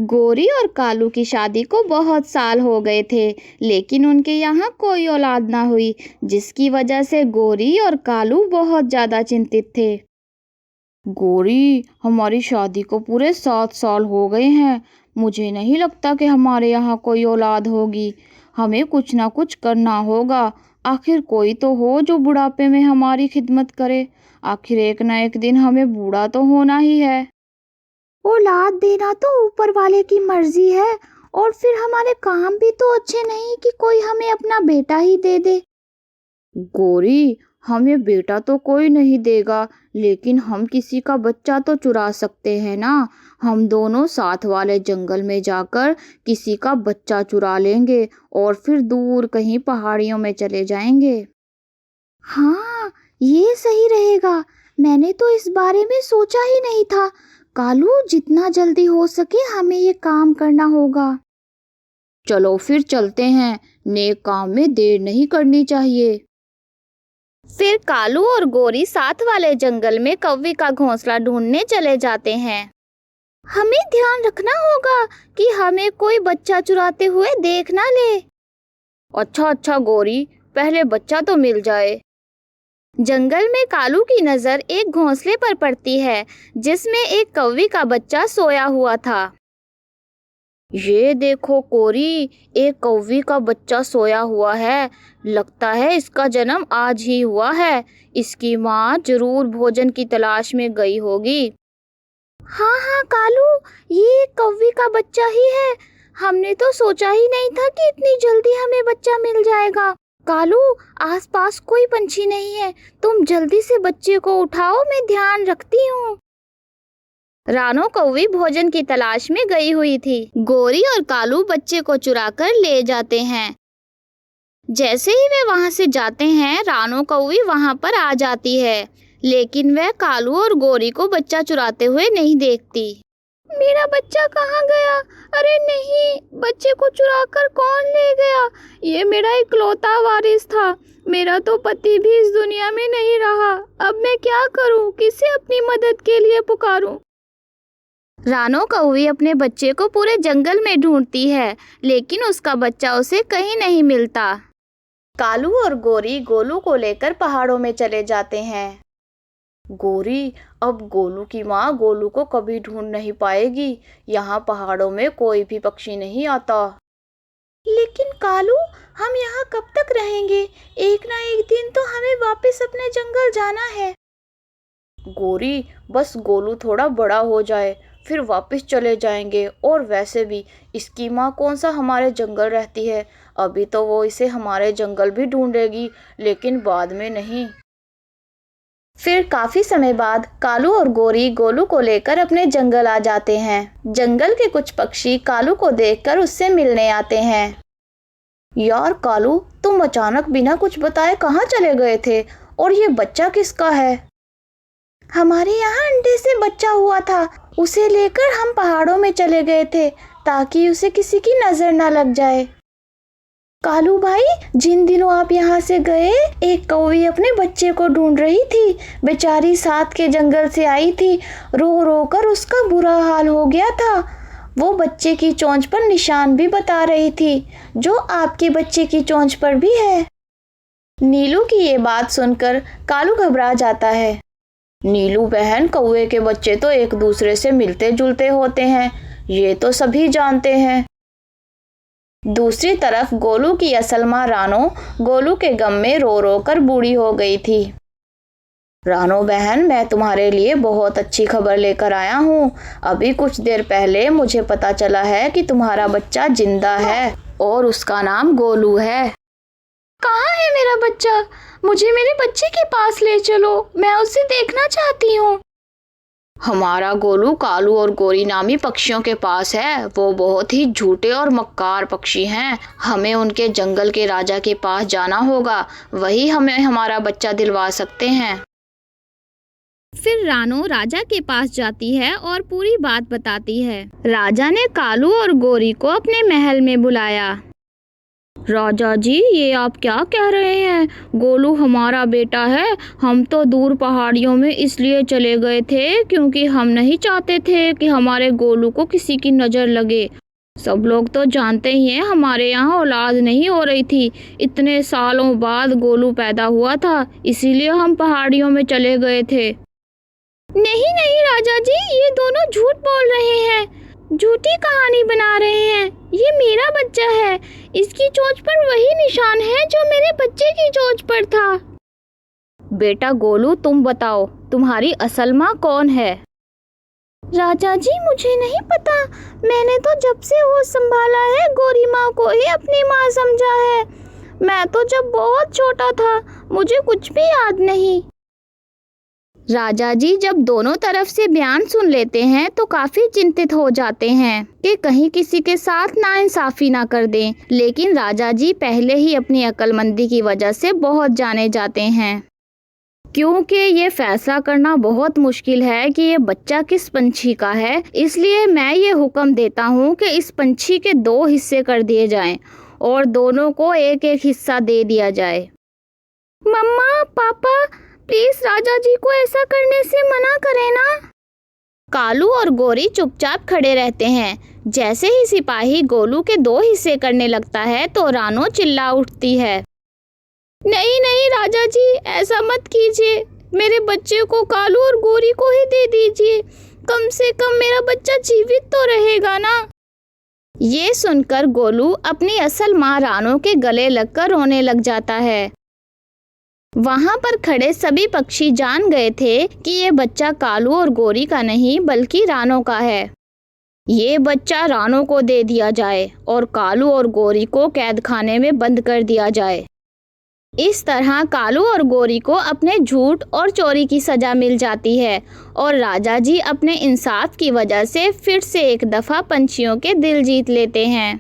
गोरी और कालू की शादी को बहुत साल हो गए थे, लेकिन उनके यहाँ कोई औलाद ना हुई, जिसकी वजह से गोरी और कालू बहुत ज़्यादा चिंतित थे। गोरी, हमारी शादी को पूरे 7 साल हो गए हैं। मुझे नहीं लगता कि हमारे यहाँ कोई औलाद होगी। हमें कुछ ना कुछ करना होगा। आखिर कोई तो हो जो बुढ़ापे में हमारी खिदमत करे। आखिर एक ना एक दिन हमें बूढ़ा तो होना ही है। औलाद देना तो ऊपर वाले की मर्जी है, और फिर हमारे काम भी तो अच्छे नहीं कि कोई हमें अपना बेटा ही दे दे। गोरी, हमें बेटा तो कोई नहीं देगा, लेकिन हम किसी का बच्चा तो चुरा सकते हैं ना। हम दोनों साथ वाले जंगल में जाकर किसी का बच्चा चुरा लेंगे और फिर दूर कहीं पहाड़ियों में चले जाएंगे। हाँ, ये सही रहेगा। मैंने तो इस बारे में सोचा ही नहीं था। कालू, जितना जल्दी हो सके हमें ये काम करना होगा। चलो फिर चलते हैं। नेक काम में देर नहीं करनी चाहिए। फिर कालू और गोरी साथ वाले जंगल में कौवे का घोंसला ढूंढने चले जाते हैं। हमें ध्यान रखना होगा कि हमें कोई बच्चा चुराते हुए देख ना ले। अच्छा गोरी, पहले बच्चा तो मिल जाए। जंगल में कालू की नजर एक घोंसले पर पड़ती है, जिसमें एक कौवे का बच्चा सोया हुआ था। ये देखो कोरी, एक कौवे का बच्चा सोया हुआ है। लगता है इसका जन्म आज ही हुआ है। इसकी माँ जरूर भोजन की तलाश में गई होगी। हाँ कालू, ये कौवे का बच्चा ही है। हमने तो सोचा ही नहीं था कि इतनी जल्दी हमें बच्चा मिल जाएगा। कालू, आसपास कोई पंछी नहीं है। तुम जल्दी से बच्चे को उठाओ, मैं ध्यान रखती हूँ। रानो कौवी भोजन की तलाश में गई हुई थी। गोरी और कालू बच्चे को चुराकर ले जाते हैं। जैसे ही वे वहां से जाते हैं, रानो कौवी वहां पर आ जाती है, लेकिन वह कालू और गोरी को बच्चा चुराते हुए नहीं देखती। मेरा बच्चा कहाँ गया? अरे नहीं, बच्चे को चुराकर कौन ले गया? ये मेरा इकलौता वारिस था। मेरा तो पति भी इस दुनिया में नहीं रहा। अब मैं क्या करूं? किसे अपनी मदद के लिए पुकारूं? रानो कौवी अपने बच्चे को पूरे जंगल में ढूंढती है, लेकिन उसका बच्चा उसे कहीं नहीं मिलता। कालू और गोरी गोलू को लेकर पहाड़ों में चले जाते हैं। गोरी, अब गोलू की माँ गोलू को कभी ढूंढ नहीं पाएगी। यहाँ पहाड़ों में कोई भी पक्षी नहीं आता। लेकिन कालू, हम यहाँ कब तक रहेंगे? एक ना एक दिन तो हमें वापस अपने जंगल जाना है। गोरी, बस गोलू थोड़ा बड़ा हो जाए, फिर वापस चले जाएंगे। और वैसे भी इसकी माँ कौन सा हमारे जंगल रहती है। अभी तो वो इसे हमारे जंगल भी ढूंढेगी, लेकिन बाद में नहीं। फिर काफी समय बाद कालू और गोरी गोलू को लेकर अपने जंगल आ जाते हैं। जंगल के कुछ पक्षी कालू को देखकर उससे मिलने आते हैं। यार कालू, तुम अचानक बिना कुछ बताए कहाँ चले गए थे? और ये बच्चा किसका है? हमारे यहाँ अंडे से बच्चा हुआ था। उसे लेकर हम पहाड़ों में चले गए थे, ताकि उसे किसी की नजर न लग जाए। कालू भाई, जिन दिनों आप यहाँ से गए, एक कौवी अपने बच्चे को ढूंढ रही थी। बेचारी साथ के जंगल से आई थी। रो रो कर उसका बुरा हाल हो गया था। वो बच्चे की चोंच पर निशान भी बता रही थी, जो आपके बच्चे की चोंच पर भी है। नीलू की ये बात सुनकर कालू घबरा जाता है। नीलू बहन, कौवे के बच्चे तो एक दूसरे से मिलते जुलते होते हैं, ये तो सभी जानते हैं। दूसरी तरफ गोलू की असल माँ रानो गोलू के गम में रो रो कर बूढ़ी हो गई थी। रानो बहन, मैं तुम्हारे लिए बहुत अच्छी खबर लेकर आया हूँ। अभी कुछ देर पहले मुझे पता चला है कि तुम्हारा बच्चा जिंदा है और उसका नाम गोलू है। कहाँ है मेरा बच्चा? मुझे मेरे बच्चे के पास ले चलो, मैं उसे देखना चाहती हूँ। हमारा गोलू कालू और गोरी नामी पक्षियों के पास है। वो बहुत ही झूठे और मक्कार पक्षी हैं। हमें उनके जंगल के राजा के पास जाना होगा, वही हमें हमारा बच्चा दिलवा सकते हैं। फिर रानो राजा के पास जाती है और पूरी बात बताती है। राजा ने कालू और गोरी को अपने महल में बुलाया। राजा जी, ये आप क्या कह रहे हैं? गोलू हमारा बेटा है। हम तो दूर पहाड़ियों में इसलिए चले गए थे क्योंकि हम नहीं चाहते थे कि हमारे गोलू को किसी की नज़र लगे। सब लोग तो जानते ही हैं हमारे यहाँ औलाद नहीं हो रही थी। इतने सालों बाद गोलू पैदा हुआ था, इसीलिए हम पहाड़ियों में चले गए थे। नहीं नहीं राजा जी, ये दोनों झूठ बोल रहे हैं, झूठी कहानी बना रहे हैं। ये मेरा बच्चा है, इसकी चोंच पर वही निशान है जो मेरे बच्चे की चोंच पर था। बेटा गोलू, तुम बताओ, तुम्हारी असल माँ कौन है? राजा जी, मुझे नहीं पता। मैंने तो जब से होश संभाला है गोरी माँ को ही अपनी माँ समझा है। मैं तो जब बहुत छोटा था, मुझे कुछ भी याद नहीं। राजा जी जब दोनों तरफ से बयान सुन लेते हैं तो काफी चिंतित हो जाते हैं कि कहीं किसी के साथ नाइंसाफी ना कर दें। लेकिन राजा जी पहले ही अपनी अक्लमंदी की वजह से बहुत जाने जाते हैं, क्योंकि ये फैसला करना बहुत मुश्किल है कि ये बच्चा किस पंछी का है। इसलिए मैं ये हुक्म देता हूँ कि इस पंछी के 2 हिस्से कर दिए जाएं और दोनों को एक एक हिस्सा दे दिया जाए। मम्मा, पापा, प्लीज राजा जी को ऐसा करने से मना करें ना। कालू और गोरी चुपचाप खड़े रहते हैं। जैसे ही सिपाही गोलू के 2 हिस्से करने लगता है तो रानो चिल्ला उठती है, नहीं नहीं राजा जी, ऐसा मत कीजिए। मेरे बच्चे को कालू और गोरी को ही दे दीजिए। कम से कम मेरा बच्चा जीवित तो रहेगा ना। ये सुनकर गोलू अपनी असल माँ रानो के गले लगकर रोने लग जाता है। वहां पर खड़े सभी पक्षी जान गए थे कि ये बच्चा कालू और गोरी का नहीं बल्कि रानो का है। ये बच्चा रानो को दे दिया जाए और कालू और गोरी को कैद खाने में बंद कर दिया जाए। इस तरह कालू और गोरी को अपने झूठ और चोरी की सजा मिल जाती है और राजा जी अपने इंसाफ की वजह से फिर से एक दफ़ा पंछियों के दिल जीत लेते हैं।